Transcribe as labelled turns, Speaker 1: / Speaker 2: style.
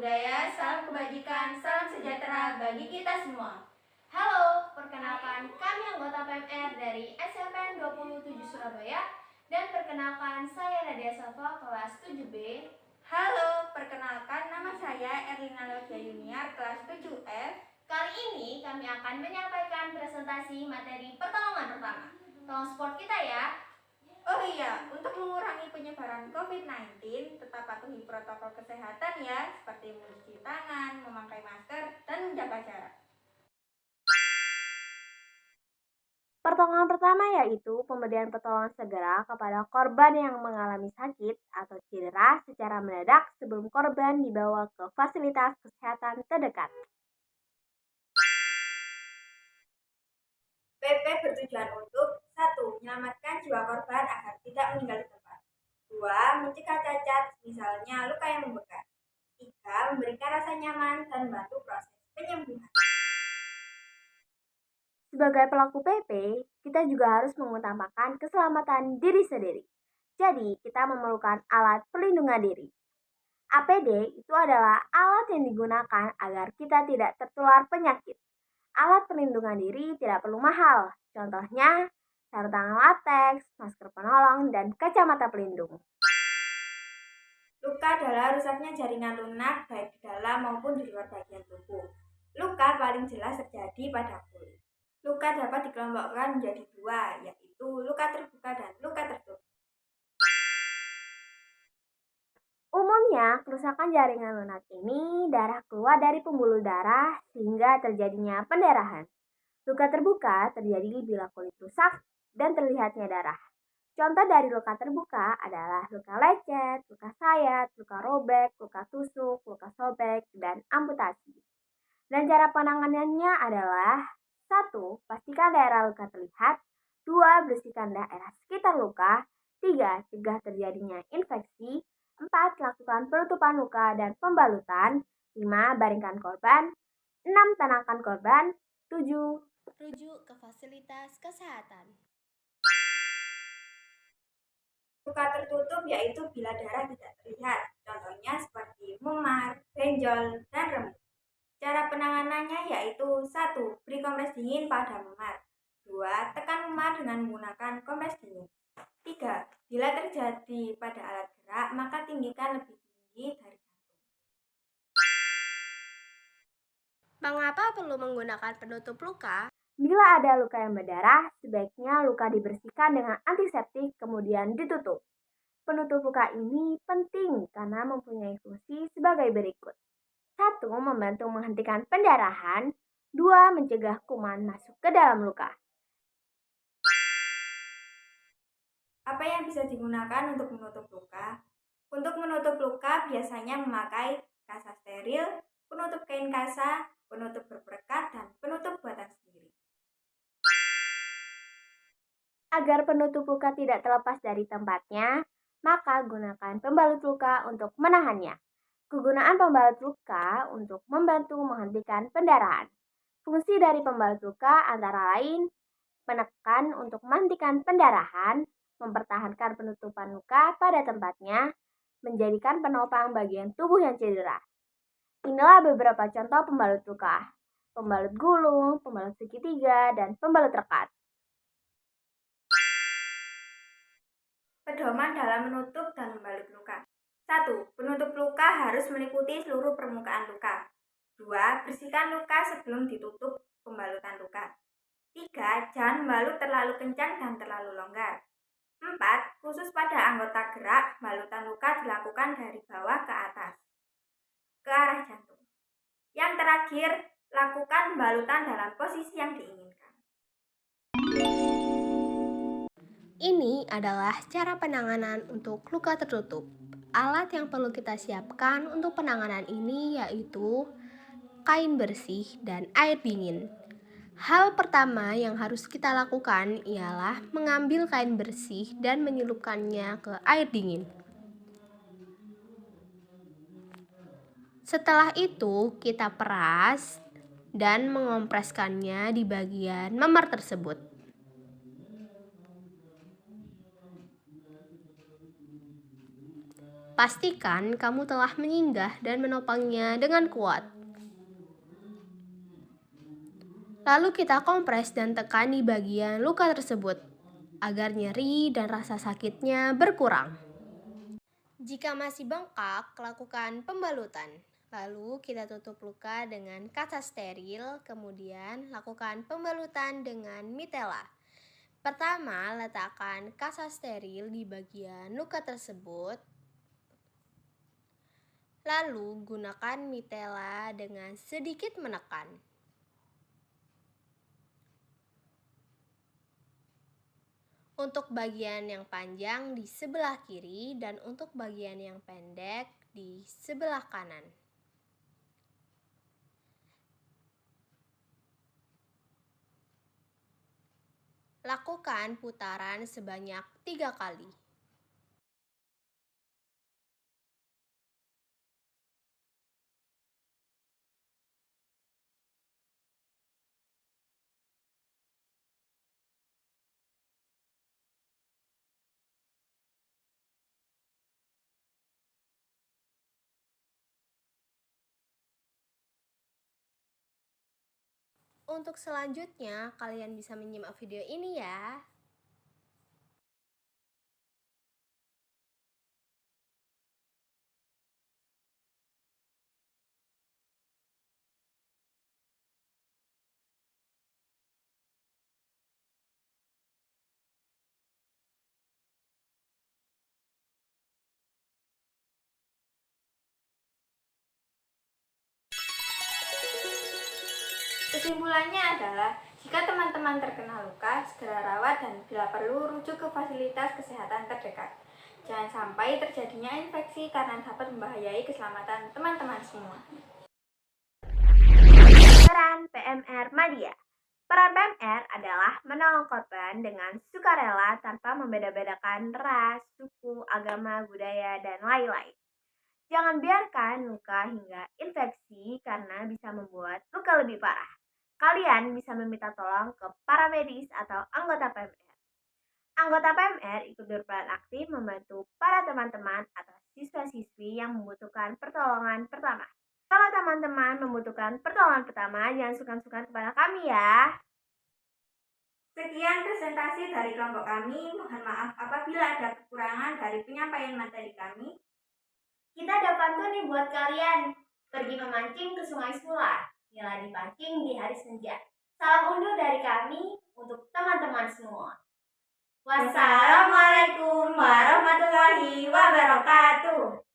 Speaker 1: budaya, salam kebajikan, salam sejahtera bagi kita semua. Halo, perkenalkan kami anggota PMR dari SMPN 27 Surabaya dan perkenalkan saya Nadia Safa kelas 7B.
Speaker 2: Halo, perkenalkan nama saya Erlina Lovia Junior kelas 7F.
Speaker 1: Kali ini kami akan menyampaikan presentasi materi pertolongan pertama. Tolong support kita ya.
Speaker 2: Oh iya, untuk mengurangi penyebaran COVID-19, tetap patuhi protokol kesehatan ya, seperti mencuci tangan, memakai masker, dan menjaga jarak.
Speaker 3: Pertolongan pertama yaitu pemberian pertolongan segera kepada korban yang mengalami sakit atau cedera secara mendadak sebelum korban dibawa ke fasilitas kesehatan terdekat.
Speaker 2: PP bertujuan untuk 1. Menyelamatkan jiwa korban agar tidak meninggal di tempat. 2. Mencegah cacat, misalnya luka yang membekas. 3. Memberikan rasa nyaman dan membantu proses penyembuhan.
Speaker 3: Sebagai pelaku PP, kita juga harus mengutamakan keselamatan diri sendiri. Jadi, kita memerlukan alat perlindungan diri. APD itu adalah alat yang digunakan agar kita tidak tertular penyakit. Alat perlindungan diri tidak perlu mahal. Contohnya, sarung tangan lateks, masker penolong, dan kacamata pelindung.
Speaker 2: Luka adalah rusaknya jaringan lunak baik di dalam maupun di luar bagian tubuh. Luka paling jelas terjadi pada kulit. Luka dapat dikelompokkan menjadi dua, yaitu luka terbuka dan luka tertutup.
Speaker 3: Umumnya, kerusakan jaringan lunak ini darah keluar dari pembuluh darah sehingga terjadinya pendarahan. Luka terbuka terjadi bila kulit rusak dan terlihatnya darah. Contoh dari luka terbuka adalah luka lecet, luka sayat, luka robek, luka tusuk, luka sobek, dan amputasi. Dan cara penanganannya adalah 1. Pastikan daerah luka terlihat. 2. Bersihkan daerah sekitar luka. 3. Cegah terjadinya infeksi. 4. Lakukan penutupan luka dan pembalutan. 5. Baringkan korban. 6. Tenangkan korban. 7.
Speaker 1: Rujuk ke fasilitas kesehatan.
Speaker 2: Luka tertutup yaitu bila darah tidak terlihat, contohnya seperti memar, benjol, dan remuk. Cara penanganannya yaitu 1. Beri kompres dingin pada memar. 2. Tekan memar dengan menggunakan kompres dingin. 3. Bila terjadi pada alat gerak, maka tinggikan lebih tinggi dari jantung.
Speaker 1: Mengapa perlu menggunakan penutup luka?
Speaker 3: Bila ada luka yang berdarah, sebaiknya luka dibersihkan dengan antiseptik kemudian ditutup. Penutup luka ini penting karena mempunyai fungsi sebagai berikut. 1. Membantu menghentikan pendarahan. 2. Mencegah kuman masuk ke dalam luka.
Speaker 2: Apa yang bisa digunakan untuk menutup luka? Untuk menutup luka biasanya memakai kasa steril, penutup kain kasa, penutup berperekat, dan penutup buatan sendiri.
Speaker 3: Agar penutup luka tidak terlepas dari tempatnya, maka gunakan pembalut luka untuk menahannya. Kegunaan pembalut luka untuk membantu menghentikan pendarahan. Fungsi dari pembalut luka antara lain menekan untuk menghentikan pendarahan, mempertahankan penutupan luka pada tempatnya, menjadikan penopang bagian tubuh yang cedera. Inilah beberapa contoh pembalut luka: pembalut gulung, pembalut segitiga, dan pembalut rekat.
Speaker 2: Pedoman dalam menutup dan membalut luka. 1. Penutup luka harus meliputi seluruh permukaan luka. 2. Bersihkan luka sebelum ditutup pembalutan luka. 3. Jangan membalut terlalu kencang dan terlalu longgar. 4. Khusus pada anggota gerak, balutan luka dilakukan dari bawah ke atas, ke arah jantung. Yang terakhir, lakukan pembalutan dalam posisi yang diinginkan.
Speaker 1: Ini adalah cara penanganan untuk luka tertutup. Alat yang perlu kita siapkan untuk penanganan ini yaitu kain bersih dan air dingin. Hal pertama yang harus kita lakukan ialah mengambil kain bersih dan menyelupkannya ke air dingin. Setelah itu, kita peras dan mengompreskannya di bagian memar tersebut. Pastikan kamu telah menyinggah dan menopangnya dengan kuat. Lalu kita kompres dan tekan di bagian luka tersebut agar nyeri dan rasa sakitnya berkurang. Jika masih bengkak, lakukan pembalutan. Lalu kita tutup luka dengan kaca steril, kemudian lakukan pembalutan dengan mitela. Pertama, letakkan kaca steril di bagian luka tersebut. Lalu gunakan mitela dengan sedikit menekan. Untuk bagian yang panjang di sebelah kiri dan untuk bagian yang pendek di sebelah kanan. Lakukan putaran sebanyak 3 kali. Untuk selanjutnya, kalian bisa menyimak video ini ya.
Speaker 2: Kesimpulannya adalah, jika teman-teman terkena luka, segera rawat dan bila perlu rujuk ke fasilitas kesehatan terdekat. Jangan sampai terjadinya infeksi karena dapat membahayakan keselamatan teman-teman semua.
Speaker 3: Peran PMR Madya. Peran PMR adalah menolong korban dengan sukarela tanpa membeda-bedakan ras, suku, agama, budaya, dan lain-lain. Jangan biarkan luka hingga infeksi karena bisa membuat luka lebih parah. Kalian bisa meminta tolong ke para medis atau anggota PMR. Anggota PMR ikut berperan aktif membantu para teman-teman atau siswa-siswi yang membutuhkan pertolongan pertama. Kalau teman-teman membutuhkan pertolongan pertama, jangan sungkan-sungkan kepada kami ya.
Speaker 2: Sekian presentasi dari kelompok kami. Mohon maaf apabila ada kekurangan dari penyampaian materi kami.
Speaker 3: Kita ada pantun nih buat kalian. Pergi memancing ke sungai Sula, nyala dipancing di hari senja. Salam undur dari kami untuk teman-teman semua.
Speaker 2: Wassalamualaikum warahmatullahi wabarakatuh.